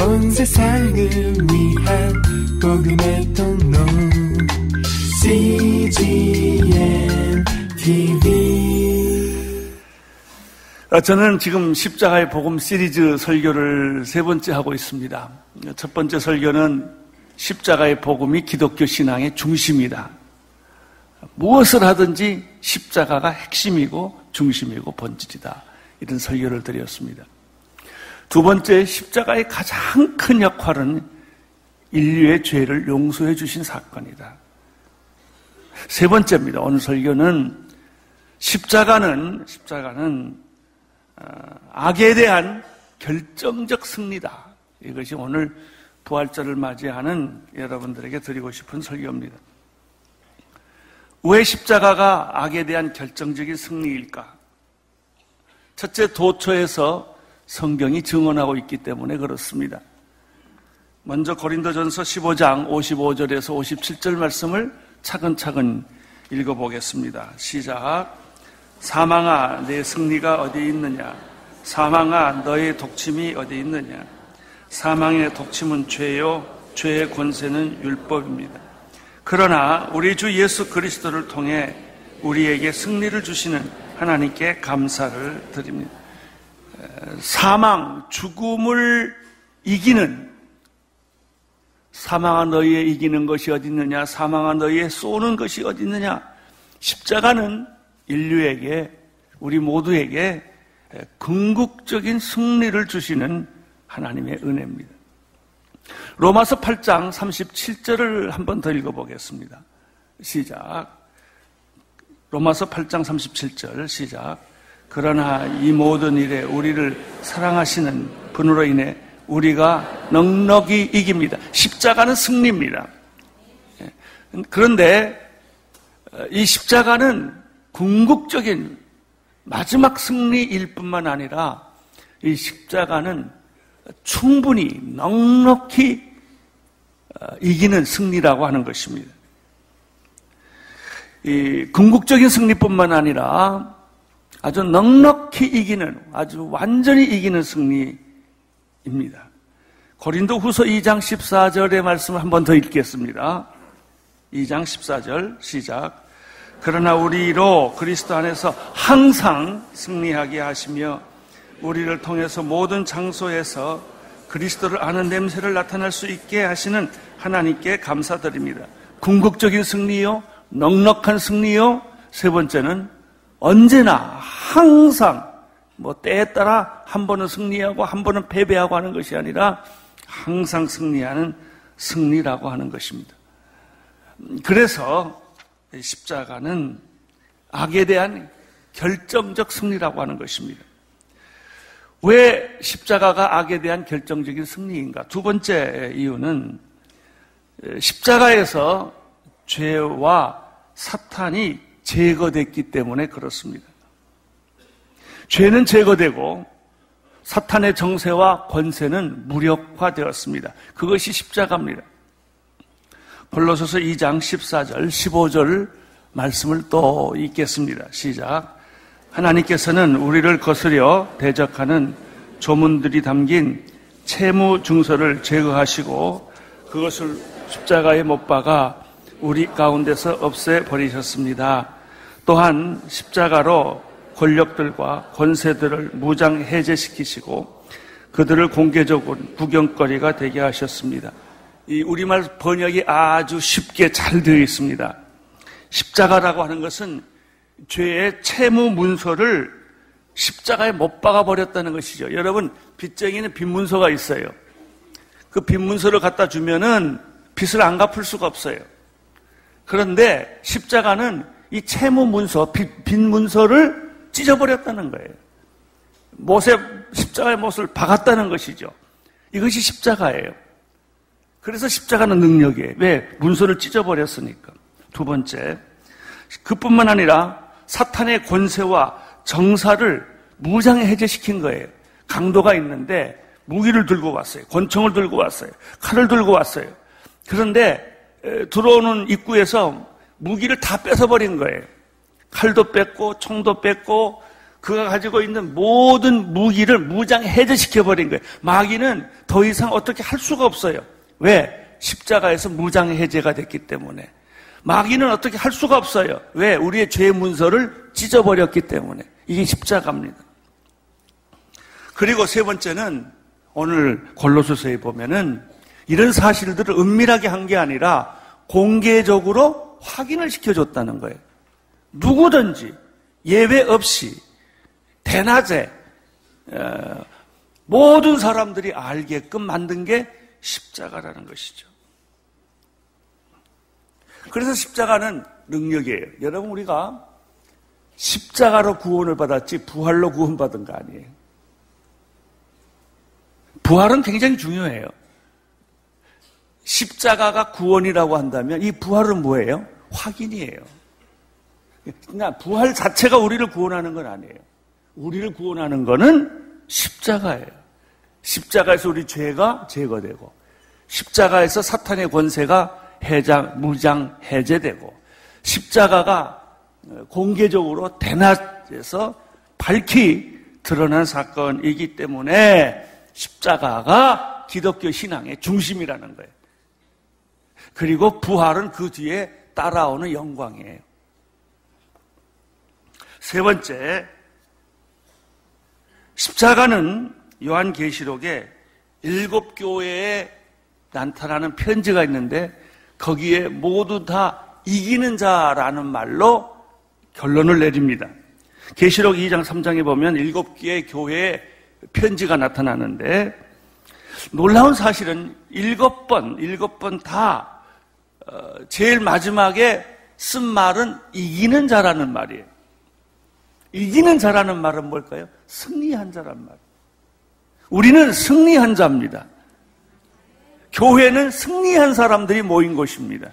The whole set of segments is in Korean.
온 세상을 위한 복음의 통로 CGN TV. 저는 지금 십자가의 복음 시리즈 설교를 세 번째 하고 있습니다. 첫 번째 설교는 십자가의 복음이 기독교 신앙의 중심이다. 무엇을 하든지 십자가가 핵심이고 중심이고 본질이다. 이런 설교를 드렸습니다. 두 번째, 십자가의 가장 큰 역할은 인류의 죄를 용서해 주신 사건이다. 세 번째입니다. 오늘 설교는 십자가는 악에 대한 결정적 승리다. 이것이 오늘 부활절을 맞이하는 여러분들에게 드리고 싶은 설교입니다. 왜 십자가가 악에 대한 결정적인 승리일까? 첫째, 도처에서 성경이 증언하고 있기 때문에 그렇습니다. 먼저 고린도전서 15장 55절에서 57절 말씀을 차근차근 읽어보겠습니다. 시작. 사망아, 내 승리가 어디 있느냐? 사망아, 너의 독침이 어디 있느냐? 사망의 독침은 죄요, 죄의 권세는 율법입니다. 그러나 우리 주 예수 그리스도를 통해 우리에게 승리를 주시는 하나님께 감사를 드립니다. 사망, 죽음을 이기는, 사망아 너희의 이기는 것이 어디 있느냐? 사망아 너희의 쏘는 것이 어디 있느냐? 십자가는 인류에게, 우리 모두에게 궁극적인 승리를 주시는 하나님의 은혜입니다. 로마서 8장 37절을 한 번 더 읽어보겠습니다. 시작. 로마서 8장 37절 시작. 그러나 이 모든 일에 우리를 사랑하시는 분으로 인해 우리가 넉넉히 이깁니다. 십자가는 승리입니다. 그런데 이 십자가는 궁극적인 마지막 승리일 뿐만 아니라 이 십자가는 충분히 넉넉히 이기는 승리라고 하는 것입니다. 이 궁극적인 승리뿐만 아니라 아주 넉넉히 이기는, 아주 완전히 이기는 승리입니다. 고린도후서 2장 14절의 말씀을 한 번 더 읽겠습니다. 2장 14절 시작. 그러나 우리로 그리스도 안에서 항상 승리하게 하시며 우리를 통해서 모든 장소에서 그리스도를 아는 냄새를 나타낼 수 있게 하시는 하나님께 감사드립니다. 궁극적인 승리요, 넉넉한 승리요, 세 번째는 언제나 항상 때에 따라 한 번은 승리하고 한 번은 패배하고 하는 것이 아니라 항상 승리하는 승리라고 하는 것입니다. 그래서 십자가는 악에 대한 결정적 승리라고 하는 것입니다. 왜 십자가가 악에 대한 결정적인 승리인가? 두 번째 이유는 십자가에서 죄와 사탄이 제거됐기 때문에 그렇습니다. 죄는 제거되고 사탄의 정세와 권세는 무력화되었습니다. 그것이 십자가입니다. 골로새서 2장 14절, 15절 말씀을 또 읽겠습니다. 시작. 하나님께서는 우리를 거스려 대적하는 조문들이 담긴 채무 증서를 제거하시고 그것을 십자가에 못 박아 우리 가운데서 없애버리셨습니다. 또한 십자가로 권력들과 권세들을 무장 해제시키시고 그들을 공개적으로 구경거리가 되게 하셨습니다. 이 우리말 번역이 아주 쉽게 잘 되어 있습니다. 십자가라고 하는 것은 죄의 채무 문서를 십자가에 못 박아버렸다는 것이죠. 여러분, 빚쟁이는 빚문서가 있어요. 그 빚문서를 갖다 주면은 빚을 안 갚을 수가 없어요. 그런데 십자가는 이 채무 문서, 빚 문서를 찢어버렸다는 거예요. 십자가의 못을 박았다는 것이죠. 이것이 십자가예요. 그래서 십자가는 능력이에요. 왜? 문서를 찢어버렸으니까. 두 번째, 그뿐만 아니라 사탄의 권세와 정사를 무장 해제시킨 거예요. 강도가 있는데 무기를 들고 왔어요. 권총을 들고 왔어요. 칼을 들고 왔어요. 그런데 들어오는 입구에서 무기를 다 뺏어버린 거예요. 칼도 뺏고 총도 뺏고 그가 가지고 있는 모든 무기를 무장해제시켜버린 거예요. 마귀는 더 이상 어떻게 할 수가 없어요. 왜? 십자가에서 무장해제가 됐기 때문에. 마귀는 어떻게 할 수가 없어요. 왜? 우리의 죄의 문서를 찢어버렸기 때문에. 이게 십자가입니다. 그리고 세 번째는 오늘 골로새서에 보면은 이런 사실들을 은밀하게 한 게 아니라 공개적으로 확인을 시켜줬다는 거예요. 누구든지 예외 없이 대낮에 모든 사람들이 알게끔 만든 게 십자가라는 것이죠. 그래서 십자가는 능력이에요. 여러분, 우리가 십자가로 구원을 받았지 부활로 구원받은 거 아니에요. 부활은 굉장히 중요해요. 십자가가 구원이라고 한다면 이 부활은 뭐예요? 확인이에요. 그러니까 부활 자체가 우리를 구원하는 건 아니에요. 우리를 구원하는 거는 십자가예요. 십자가에서 우리 죄가 제거되고, 십자가에서 사탄의 권세가 무장 해제되고, 십자가가 공개적으로 대낮에서 밝히 드러난 사건이기 때문에 십자가가 기독교 신앙의 중심이라는 거예요. 그리고 부활은 그 뒤에 따라오는 영광이에요. 세 번째, 십자가는 요한계시록에 7교회에 나타나는 편지가 있는데 거기에 모두 다 이기는 자라는 말로 결론을 내립니다. 계시록 2장 3장에 보면 7개의 교회에 편지가 나타나는데 놀라운 사실은 7번 다 제일 마지막에 쓴 말은 이기는 자라는 말이에요. 이기는 자라는 말은 뭘까요? 승리한 자란 말. 우리는 승리한 자입니다. 교회는 승리한 사람들이 모인 곳입니다.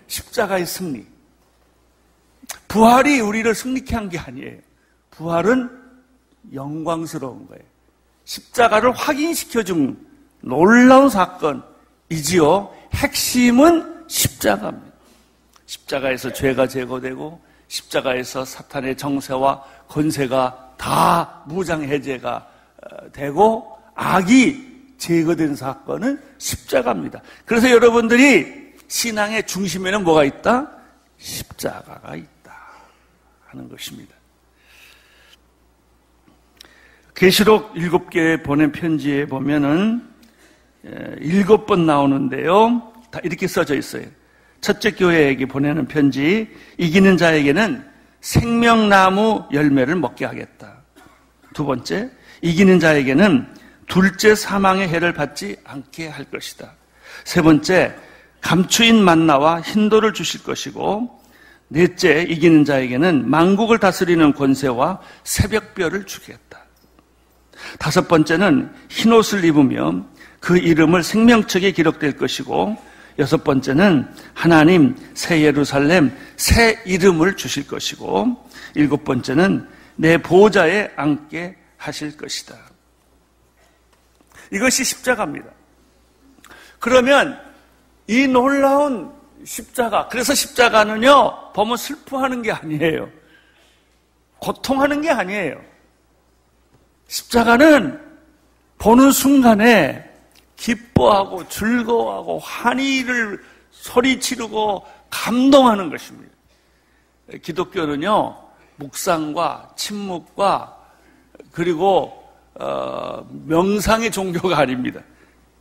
십자가의 승리. 부활이 우리를 승리케 한 게 아니에요. 부활은 영광스러운 거예요. 십자가를 확인시켜준 놀라운 사건이지요. 핵심은 십자가입니다. 십자가에서 죄가 제거되고 십자가에서 사탄의 정세와 권세가 다 무장해제가 되고 악이 제거된 사건은 십자가입니다. 그래서 여러분들이 신앙의 중심에는 뭐가 있다? 십자가가 있다 하는 것입니다. 계시록 7개에 보낸 편지에 보면은 7번 나오는데요. 다 이렇게 써져 있어요. 첫째 교회에게 보내는 편지, 이기는 자에게는 생명나무 열매를 먹게 하겠다. 두 번째, 이기는 자에게는 둘째 사망의 해를 받지 않게 할 것이다. 세 번째, 감추인 만나와 흰돌을 주실 것이고, 넷째, 이기는 자에게는 만국을 다스리는 권세와 새벽별을 주겠다. 다섯 번째는 흰옷을 입으며 그 이름을 생명책에 기록될 것이고, 여섯 번째는 하나님 새 예루살렘 새 이름을 주실 것이고, 일곱 번째는 내 보좌에 앉게 하실 것이다. 이것이 십자가입니다. 그러면 이 놀라운 십자가, 그래서 십자가는요, 보면 슬퍼하는 게 아니에요. 고통하는 게 아니에요. 십자가는 보는 순간에 기뻐하고 즐거워하고 환희를 소리치르고 감동하는 것입니다. 기독교는요, 묵상과 침묵과 그리고 명상의 종교가 아닙니다.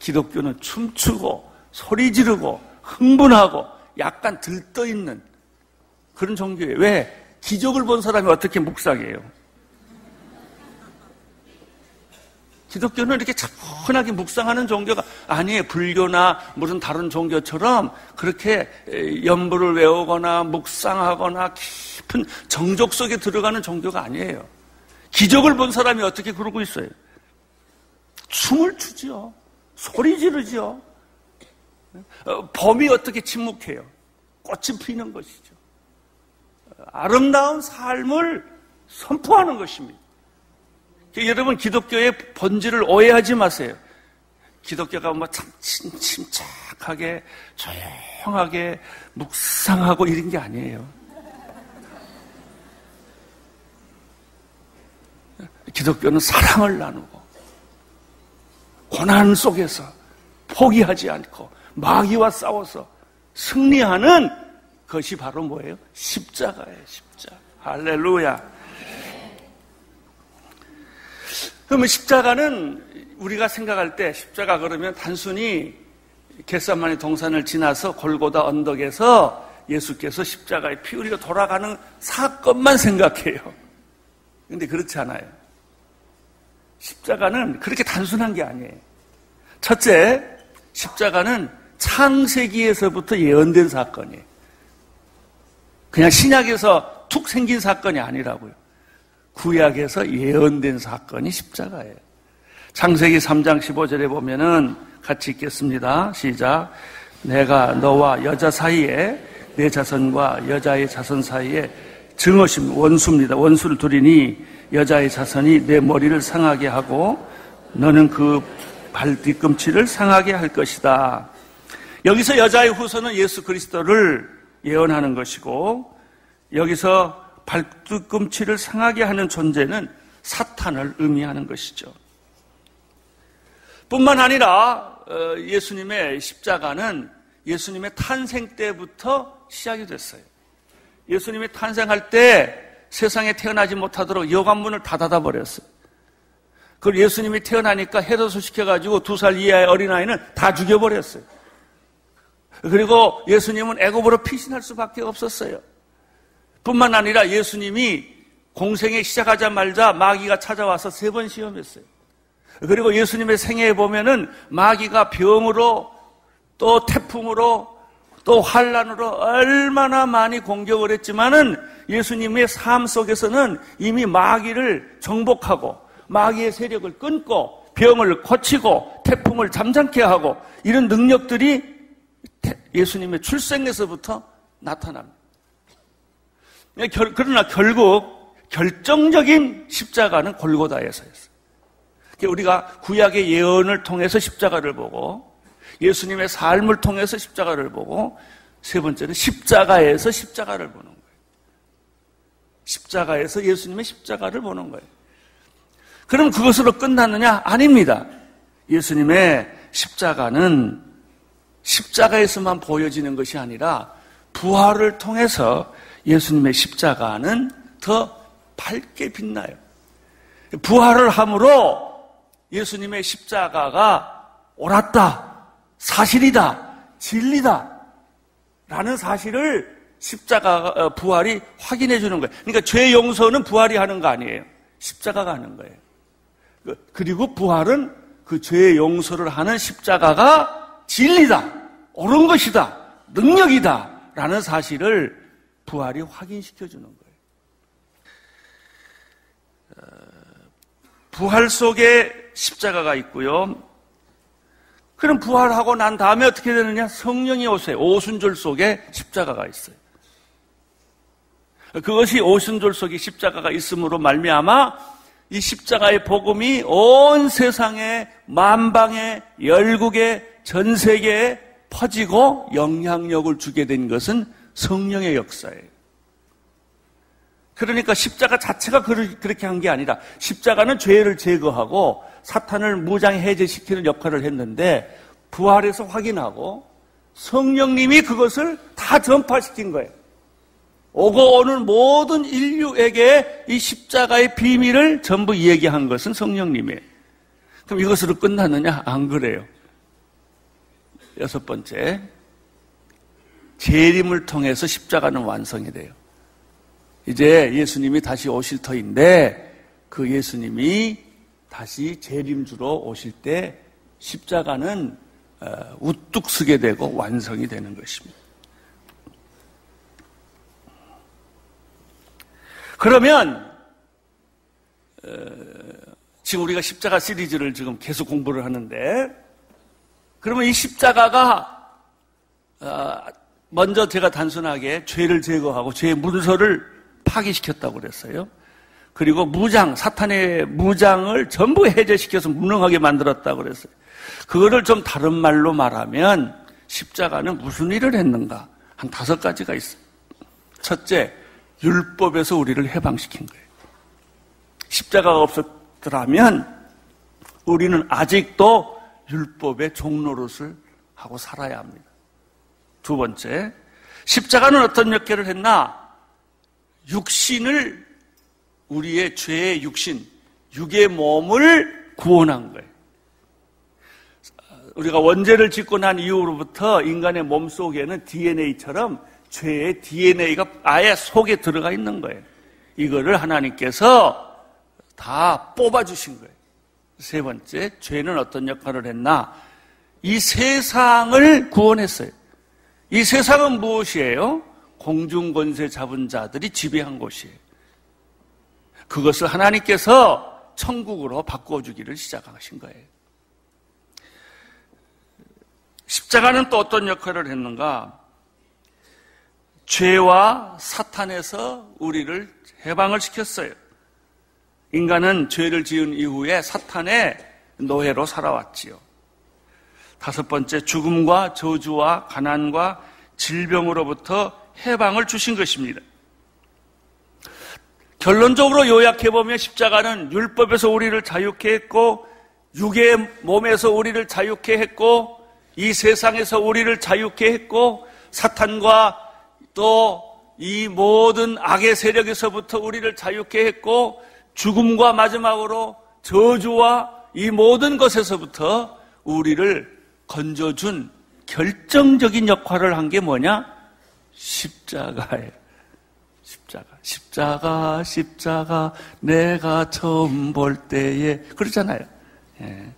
기독교는 춤추고 소리 지르고 흥분하고 약간 들떠있는 그런 종교예요. 왜? 기적을 본 사람이 어떻게 묵상해요? 기독교는 이렇게 차분하게 묵상하는 종교가 아니에요. 불교나 무슨 다른 종교처럼 그렇게 연부를 외우거나 묵상하거나 깊은 정적 속에 들어가는 종교가 아니에요. 기적을 본 사람이 어떻게 그러고 있어요? 춤을 추죠. 소리 지르죠. 범이 어떻게 침묵해요? 꽃이 피는 것이죠. 아름다운 삶을 선포하는 것입니다. 여러분, 기독교의 본질을 오해하지 마세요. 기독교가 뭐 참 침착하게 조용하게 묵상하고 이런 게 아니에요. 기독교는 사랑을 나누고 고난 속에서 포기하지 않고 마귀와 싸워서 승리하는 것이 바로 뭐예요? 십자가예요. 십자가. 할렐루야. 그러면 십자가는 우리가 생각할 때 십자가 그러면 단순히 겟세마네 동산을 지나서 골고다 언덕에서 예수께서 십자가에 피 흘리고 돌아가는 사건만 생각해요. 그런데 그렇지 않아요. 십자가는 그렇게 단순한 게 아니에요. 첫째, 십자가는 창세기에서부터 예언된 사건이에요. 그냥 신약에서 툭 생긴 사건이 아니라고요. 구약에서 예언된 사건이 십자가예요. 창세기 3장 15절에 보면은 같이 읽겠습니다. 시작. 내가 너와 여자 사이에 내 자손과 여자의 자손 사이에 증오심, 원수입니다. 원수를 두리니 여자의 자손이 내 머리를 상하게 하고 너는 그 발 뒤꿈치를 상하게 할 것이다. 여기서 여자의 후손은 예수 그리스도를 예언하는 것이고 여기서 발뒤꿈치를 상하게 하는 존재는 사탄을 의미하는 것이죠. 뿐만 아니라 예수님의 십자가는 예수님의 탄생 때부터 시작이 됐어요. 예수님이 탄생할 때 세상에 태어나지 못하도록 여관문을 다 닫아버렸어요. 그리고 예수님이 태어나니까 헤롯을 시켜가지고 2살 이하의 어린아이는 다 죽여버렸어요. 그리고 예수님은 애굽으로 피신할 수밖에 없었어요. 뿐만 아니라 예수님이 공생에 시작하자마자 마귀가 찾아와서 3번 시험했어요. 그리고 예수님의 생애에 보면은 마귀가 병으로 또 태풍으로 또 환난으로 얼마나 많이 공격을 했지만은 예수님의 삶 속에서는 이미 마귀를 정복하고 마귀의 세력을 끊고 병을 고치고 태풍을 잠잠케 하고 이런 능력들이 예수님의 출생에서부터 나타납니다. 그러나 결국 결정적인 십자가는 골고다에서였어요. 우리가 구약의 예언을 통해서 십자가를 보고 예수님의 삶을 통해서 십자가를 보고 세 번째는 십자가에서 십자가를 보는 거예요. 십자가에서 예수님의 십자가를 보는 거예요. 그럼 그것으로 끝났느냐? 아닙니다. 예수님의 십자가는 십자가에서만 보여지는 것이 아니라 부활을 통해서 예수님의 십자가는 더 밝게 빛나요. 부활을 함으로 예수님의 십자가가 옳았다, 사실이다, 진리다 라는 사실을 십자가 부활이 확인해 주는 거예요. 그러니까 죄 용서는 부활이 하는 거 아니에요. 십자가가 하는 거예요. 그리고 부활은 그 죄 용서를 하는 십자가가 진리다, 옳은 것이다, 능력이다 라는 사실을 부활이 확인시켜 주는 거예요. 부활 속에 십자가가 있고요. 그럼 부활하고 난 다음에 어떻게 되느냐? 성령이 오세요. 오순절 속에 십자가가 있어요. 그것이 오순절 속에 십자가가 있음으로 말미암아 이 십자가의 복음이 온 세상에 만방에 열국에 전 세계에 퍼지고 영향력을 주게 된 것은 성령의 역사예요. 그러니까 십자가 자체가 그렇게 한 게 아니라 십자가는 죄를 제거하고 사탄을 무장 해제시키는 역할을 했는데 부활해서 확인하고 성령님이 그것을 다 전파시킨 거예요. 오고 오는 모든 인류에게 이 십자가의 비밀을 전부 얘기한 것은 성령님이에요. 그럼 이것으로 끝났느냐? 안 그래요. 6번째, 재림을 통해서 십자가는 완성이 돼요. 이제 예수님이 다시 오실 터인데 그 예수님이 다시 재림주로 오실 때 십자가는 우뚝 서게 되고 완성이 되는 것입니다. 그러면 지금 우리가 십자가 시리즈를 지금 계속 공부를 하는데 그러면 이 십자가가 먼저 제가 단순하게 죄를 제거하고 죄의 문서를 파기시켰다고 그랬어요. 그리고 무장, 사탄의 무장을 전부 해제시켜서 무능하게 만들었다고 그랬어요. 그거를 좀 다른 말로 말하면 십자가는 무슨 일을 했는가? 한 5가지가 있어요. 첫째, 율법에서 우리를 해방시킨 거예요. 십자가가 것더라면 우리는 아직도 율법의 종노릇을 하고 살아야 합니다. 두 번째, 십자가는 어떤 역할을 했나? 육신을, 우리의 죄의 육신, 육의 몸을 구원한 거예요. 우리가 원죄를 짓고 난 이후로부터 인간의 몸 속에는 DNA처럼 죄의 DNA가 아예 속에 들어가 있는 거예요. 이거를 하나님께서 다 뽑아주신 거예요. 세 번째, 죄는 어떤 역할을 했나? 이 세상을 구원했어요. 이 세상은 무엇이에요? 공중권세 잡은 자들이 지배한 곳이에요. 그것을 하나님께서 천국으로 바꿔주기를 시작하신 거예요. 십자가는 또 어떤 역할을 했는가? 죄와 사탄에서 우리를 해방을 시켰어요. 인간은 죄를 지은 이후에 사탄의 노예로 살아왔지요. 다섯 번째, 죽음과 저주와 가난과 질병으로부터 해방을 주신 것입니다. 결론적으로 요약해보면 십자가는 율법에서 우리를 자유케 했고, 육의 몸에서 우리를 자유케 했고, 이 세상에서 우리를 자유케 했고, 사탄과 또 이 모든 악의 세력에서부터 우리를 자유케 했고, 죽음과 마지막으로 저주와 이 모든 것에서부터 우리를 건져준 결정적인 역할을 한 게 뭐냐? 십자가예요. 십자가 내가 처음 볼 때에, 그러잖아요. 예.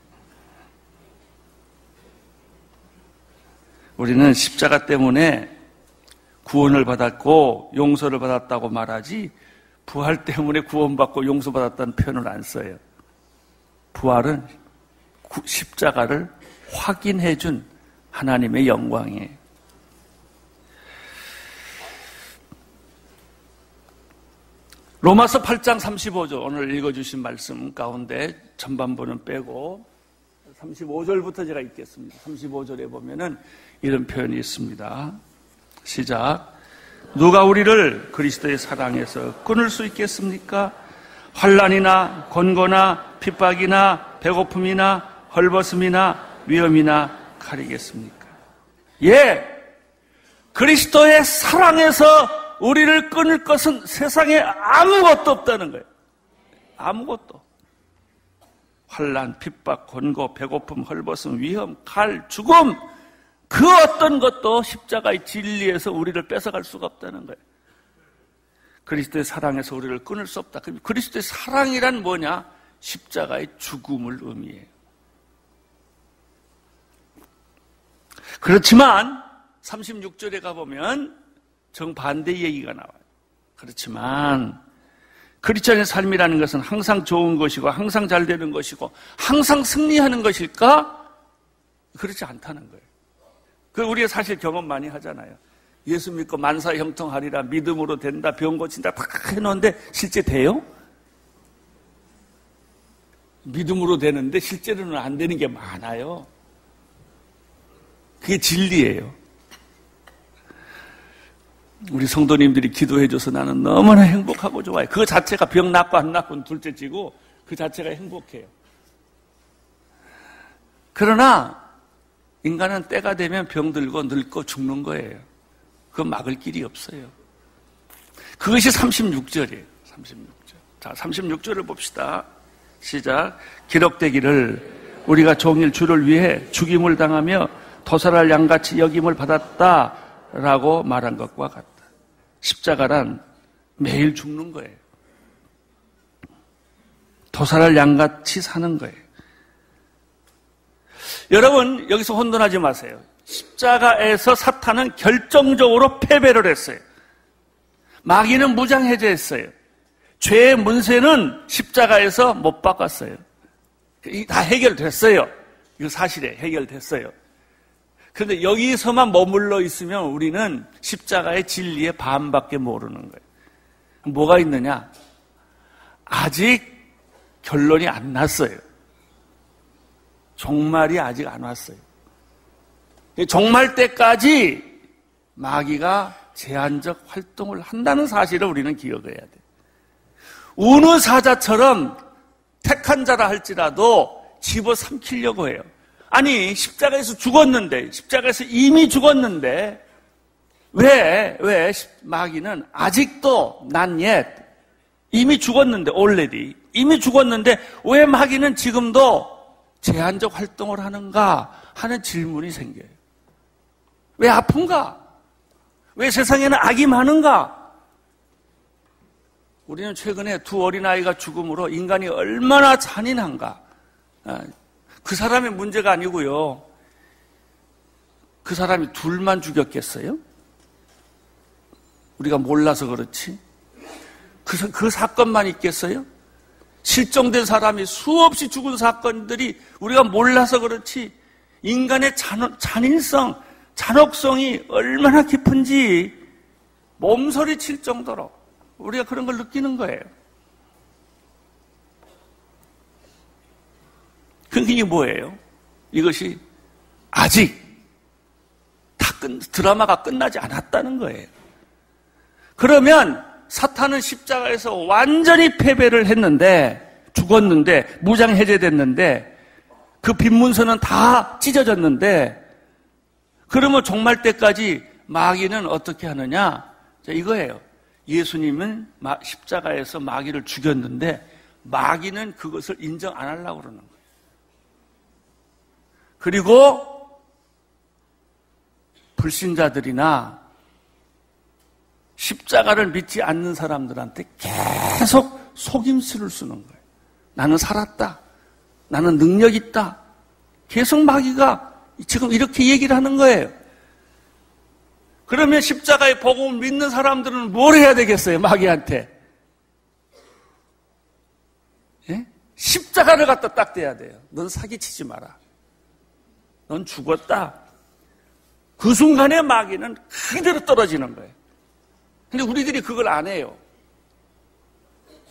우리는 십자가 때문에 구원을 받았고 용서를 받았다고 말하지, 부활 때문에 구원받고 용서받았다는 표현을 안 써요. 부활은 십자가를 확인해준 하나님의 영광이에요. 로마서 8장 35절, 오늘 읽어주신 말씀 가운데 전반부는 빼고 35절부터 제가 읽겠습니다. 35절에 보면은 이런 표현이 있습니다. 시작. 누가 우리를 그리스도의 사랑에서 끊을 수 있겠습니까? 환난이나 곤고나 핍박이나 배고픔이나 헐벗음이나 위험이나 칼이겠습니까? 예, 그리스도의 사랑에서 우리를 끊을 것은 세상에 아무것도 없다는 거예요. 아무것도. 환난, 핍박, 곤고, 배고픔, 헐벗음, 위험, 칼, 죽음, 그 어떤 것도 십자가의 진리에서 우리를 뺏어갈 수가 없다는 거예요. 그리스도의 사랑에서 우리를 끊을 수 없다. 그리스도의 사랑이란 뭐냐? 십자가의 죽음을 의미해요. 그렇지만 36절에 가보면 정반대 얘기가 나와요. 그렇지만 크리스천의 삶이라는 것은 항상 좋은 것이고 항상 잘 되는 것이고 항상 승리하는 것일까? 그렇지 않다는 거예요. 우리가 사실 경험 많이 하잖아요. 예수 믿고 만사 형통하리라, 믿음으로 된다, 병 고친다 다 해놓은데 실제 돼요? 믿음으로 되는데 실제로는 안 되는 게 많아요. 그게 진리예요. 우리 성도님들이 기도해줘서 나는 너무나 행복하고 좋아요. 그거 자체가 병 낫고 안 낫고는 둘째치고 그 자체가 행복해요. 그러나 인간은 때가 되면 병들고 늙고 죽는 거예요. 그건 막을 길이 없어요. 그것이 36절이에요. 36절. 자, 36절을 봅시다. 시작. 기록되기를 우리가 종일 주를 위해 죽임을 당하며 도살할 양같이 여김을 받았다라고 말한 것과 같다. 십자가란 매일 죽는 거예요. 도살할 양같이 사는 거예요. 여러분, 여기서 혼돈하지 마세요. 십자가에서 사탄은 결정적으로 패배를 했어요. 마귀는 무장해제했어요. 죄의 문세는 십자가에서 못 바꿨어요. 다 해결됐어요. 이거 사실이에요. 해결됐어요. 그런데 여기서만 머물러 있으면 우리는 십자가의 진리의 반밖에 모르는 거예요. 뭐가 있느냐? 아직 결론이 안 났어요. 종말이 아직 안 왔어요. 종말 때까지 마귀가 제한적 활동을 한다는 사실을 우리는 기억해야 돼요. 우는 사자처럼 택한 자라 할지라도 집어삼키려고 해요. 아니, 십자가에서 죽었는데, 십자가에서 이미 죽었는데, 왜 마귀는 아직도 not yet, 이미 죽었는데, already, 이미 죽었는데, 왜 마귀는 지금도 제한적 활동을 하는가 하는 질문이 생겨요. 왜 아픈가? 왜 세상에는 악이 많은가? 우리는 최근에 두 어린아이가 죽음으로 인간이 얼마나 잔인한가. 그 사람의 문제가 아니고요. 그 사람이 둘만 죽였겠어요? 우리가 몰라서 그렇지. 그 사건만 있겠어요? 실종된 사람이 수없이 죽은 사건들이 우리가 몰라서 그렇지. 인간의 잔인성, 잔혹성이 얼마나 깊은지 몸서리 칠 정도로 우리가 그런 걸 느끼는 거예요. 그게 뭐예요? 이것이 아직 드라마가 끝나지 않았다는 거예요. 그러면 사탄은 십자가에서 완전히 패배를 했는데, 죽었는데, 무장 해제됐는데, 그 빈문서는 다 찢어졌는데, 그러면 종말 때까지 마귀는 어떻게 하느냐? 자, 이거예요. 예수님은 십자가에서 마귀를 죽였는데, 마귀는 그것을 인정 안 하려고 그러는 거예요. 그리고 불신자들이나 십자가를 믿지 않는 사람들한테 계속 속임수를 쓰는 거예요. 나는 살았다. 나는 능력 있다. 계속 마귀가 지금 이렇게 얘기를 하는 거예요. 그러면 십자가의 복음을 믿는 사람들은 뭘 해야 되겠어요? 마귀한테. 예? 십자가를 갖다 딱 대야 돼요. 넌 사기치지 마라. 넌 죽었다. 그 순간에 마귀는 그대로 떨어지는 거예요. 근데 우리들이 그걸 안 해요.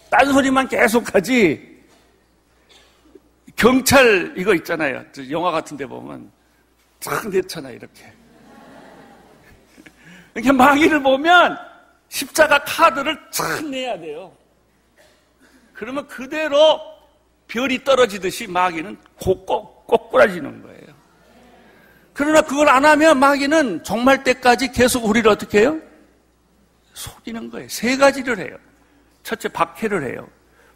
딴소리만 계속하지. 경찰 이거 있잖아요. 영화 같은 데 보면 쫙 내잖아요. 이렇게. 이렇게 마귀를 보면 십자가 카드를 쫙 내야 돼요. 그러면 그대로 별이 떨어지듯이 마귀는 꼬꾸라지는 거예요. 그러나 그걸 안 하면 마귀는 종말 때까지 계속 우리를 어떻게 해요? 속이는 거예요. 세 가지를 해요. 첫째, 박해를 해요.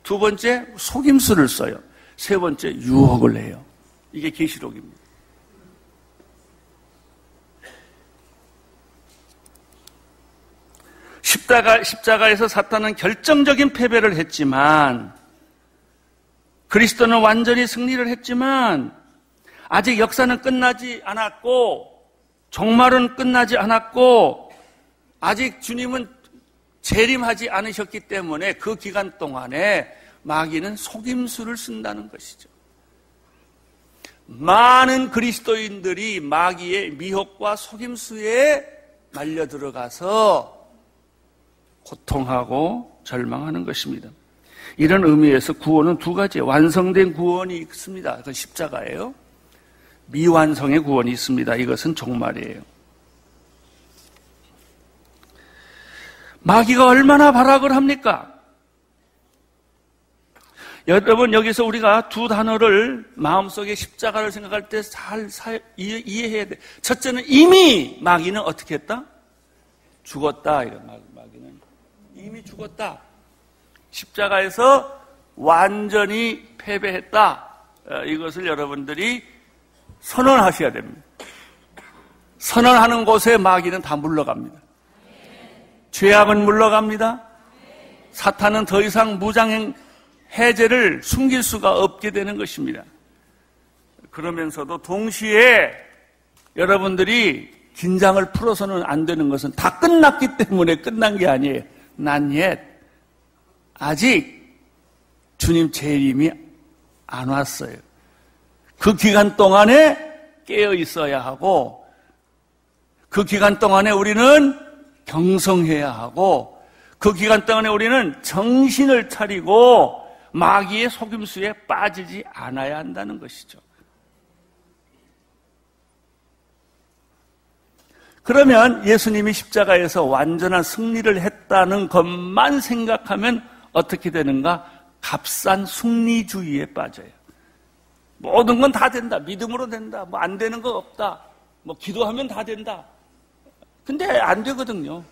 두 번째, 속임수를 써요. 세 번째, 유혹을 해요. 이게 계시록입니다. 십자가에서 사탄은 결정적인 패배를 했지만, 그리스도는 완전히 승리를 했지만, 아직 역사는 끝나지 않았고, 종말은 끝나지 않았고, 아직 주님은 재림하지 않으셨기 때문에 그 기간 동안에 마귀는 속임수를 쓴다는 것이죠. 많은 그리스도인들이 마귀의 미혹과 속임수에 말려 들어가서 고통하고 절망하는 것입니다. 이런 의미에서 구원은 두 가지예요. 완성된 구원이 있습니다. 그건 십자가예요. 미완성의 구원이 있습니다. 이것은 종말이에요. 마귀가 얼마나 발악을 합니까? 여러분, 여기서 우리가 두 단어를 마음속에 십자가를 생각할 때 잘 이해해야 돼. 첫째는 이미 마귀는 어떻게 했다? 죽었다. 마귀는 이미 죽었다. 십자가에서 완전히 패배했다. 이것을 여러분들이 선언하셔야 됩니다. 선언하는 곳에 마귀는 다 물러갑니다. 죄악은 물러갑니다. 사탄은 더 이상 무장 해제를 숨길 수가 없게 되는 것입니다. 그러면서도 동시에 여러분들이 긴장을 풀어서는 안 되는 것은 다 끝났기 때문에 끝난 게 아니에요. not yet. 아직 주님 재림이 안 왔어요. 그 기간 동안에 깨어 있어야 하고, 그 기간 동안에 우리는 경성해야 하고, 그 기간 동안에 우리는 정신을 차리고 마귀의 속임수에 빠지지 않아야 한다는 것이죠. 그러면 예수님이 십자가에서 완전한 승리를 했다는 것만 생각하면 어떻게 되는가? 값싼 승리주의에 빠져요. 모든 건 다 된다. 믿음으로 된다. 뭐 안 되는 거 없다. 뭐 기도하면 다 된다. 근데 안 되거든요.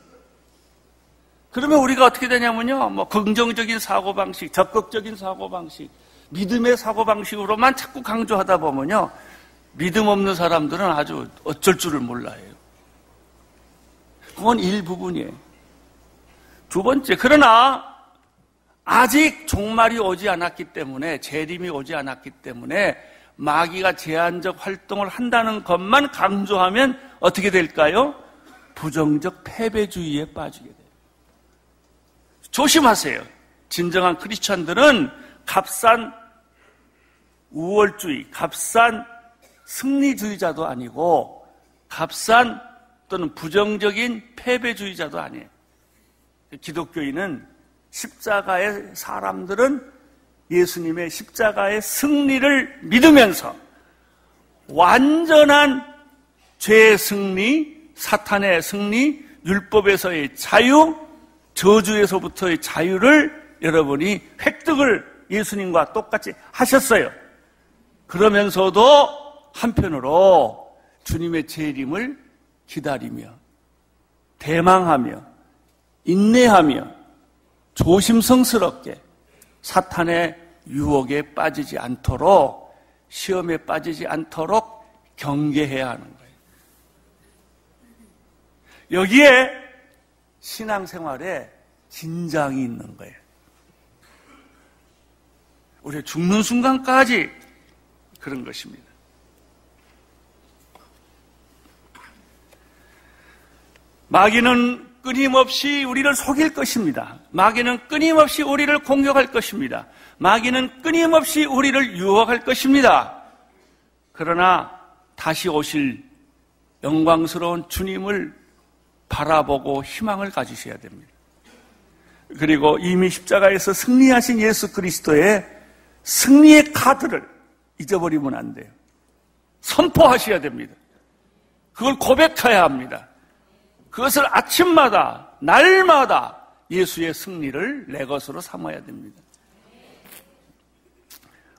그러면 우리가 어떻게 되냐면요. 뭐 긍정적인 사고방식, 적극적인 사고방식, 믿음의 사고방식으로만 자꾸 강조하다 보면요. 믿음 없는 사람들은 아주 어쩔 줄을 몰라요. 그건 일부분이에요. 두 번째, 그러나 아직 종말이 오지 않았기 때문에, 재림이 오지 않았기 때문에 마귀가 제한적 활동을 한다는 것만 강조하면 어떻게 될까요? 부정적 패배주의에 빠지게 돼요. 조심하세요. 진정한 크리스천들은 값싼 우월주의, 값싼 승리주의자도 아니고 값싼 또는 부정적인 패배주의자도 아니에요. 기독교인은 십자가의 사람들은 예수님의 십자가의 승리를 믿으면서 완전한 죄의 승리, 사탄의 승리, 율법에서의 자유, 저주에서부터의 자유를 여러분이 획득을 예수님과 똑같이 하셨어요. 그러면서도 한편으로 주님의 재림을 기다리며 대망하며 인내하며 조심성스럽게 사탄의 유혹에 빠지지 않도록, 시험에 빠지지 않도록 경계해야 하는 거예요. 여기에 신앙생활에 진장이 있는 거예요. 우리 죽는 순간까지 그런 것입니다. 마귀는 끊임없이 우리를 속일 것입니다. 마귀는 끊임없이 우리를 공격할 것입니다. 마귀는 끊임없이 우리를 유혹할 것입니다. 그러나 다시 오실 영광스러운 주님을 바라보고 희망을 가지셔야 됩니다. 그리고 이미 십자가에서 승리하신 예수 그리스도의 승리의 카드를 잊어버리면 안 돼요. 선포하셔야 됩니다. 그걸 고백해야 합니다. 그것을 아침마다, 날마다 예수의 승리를 내 것으로 삼아야 됩니다.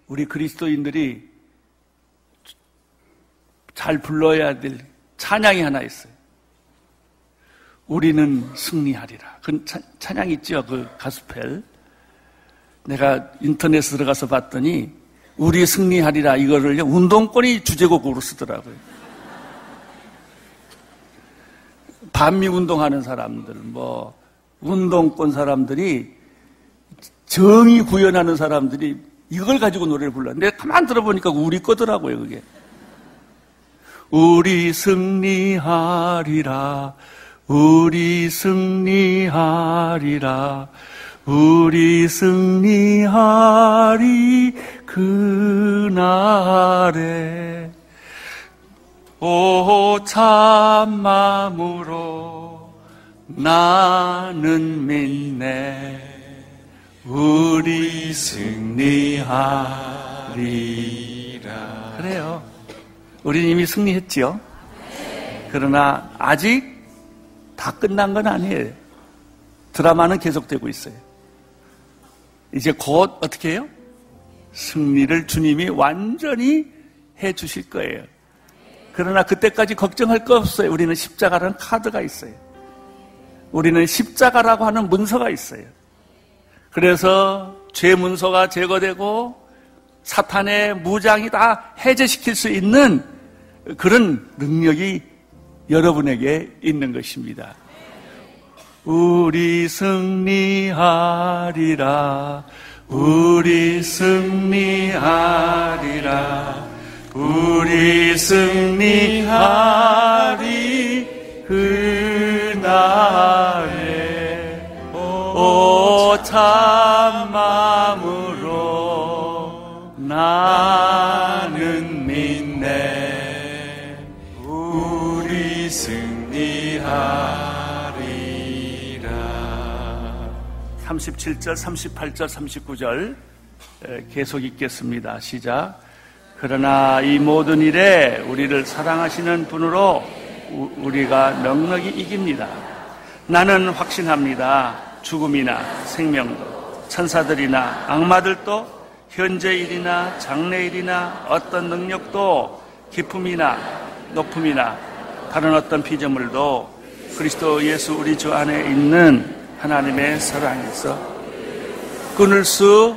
우리 그리스도인들이 잘 불러야 될 찬양이 하나 있어요. 우리는 승리하리라. 그 찬양 있죠? 그 가스펠. 내가 인터넷에 들어가서 봤더니 우리 승리하리라 이거를 운동권이 주제곡으로 쓰더라고요. 반미 운동하는 사람들, 뭐 운동권 사람들이, 정의 구현하는 사람들이 이걸 가지고 노래를 불렀는데 가만 들어보니까 우리 거더라고요. 그게 우리 승리하리라, 우리 승리하리라, 우리 승리하리 그날에 오 참마음으로 나는 믿네, 우리 승리하리라. 그래요. 우리는 이미 승리했지요. 그러나 아직 다 끝난 건 아니에요. 드라마는 계속되고 있어요. 이제 곧 어떻게 해요? 승리를 주님이 완전히 해 주실 거예요. 그러나 그때까지 걱정할 거 없어요. 우리는 십자가라는 카드가 있어요. 우리는 십자가라고 하는 문서가 있어요. 그래서 죄 문서가 제거되고 사탄의 무장이 다 해제시킬 수 있는 그런 능력이 여러분에게 있는 것입니다. 우리 승리하리라, 우리 승리하리라, 우리 승리하리 그날에 오 참마음으로 나는 믿네, 우리 승리하리라. 37절, 38절, 39절 계속 읽겠습니다. 시작. 그러나 이 모든 일에 우리를 사랑하시는 분으로 우리가 넉넉히 이깁니다. 나는 확신합니다. 죽음이나 생명도, 천사들이나 악마들도 현재 일이나 장래 일이나 어떤 능력도 기쁨이나 높음이나 다른 어떤 피조물도 그리스도 예수 우리 주 안에 있는 하나님의 사랑에서 끊을 수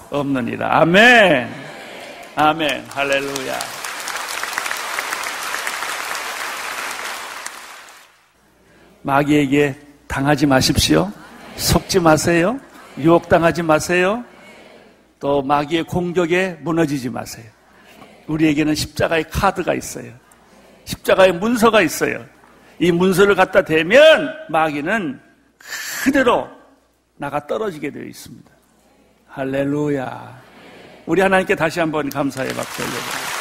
없느니라. 아멘. 아멘. 할렐루야. 마귀에게 당하지 마십시오. 속지 마세요. 유혹당하지 마세요. 또 마귀의 공격에 무너지지 마세요. 우리에게는 십자가의 카드가 있어요. 십자가의 문서가 있어요. 이 문서를 갖다 대면 마귀는 그대로 나가 떨어지게 되어 있습니다. 할렐루야. 우리 하나님께 다시 한번 감사의 박수 올려드립니다.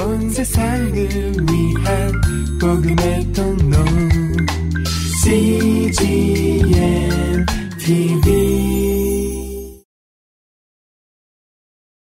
온 세상을 위한 복음의 통로 CGN TV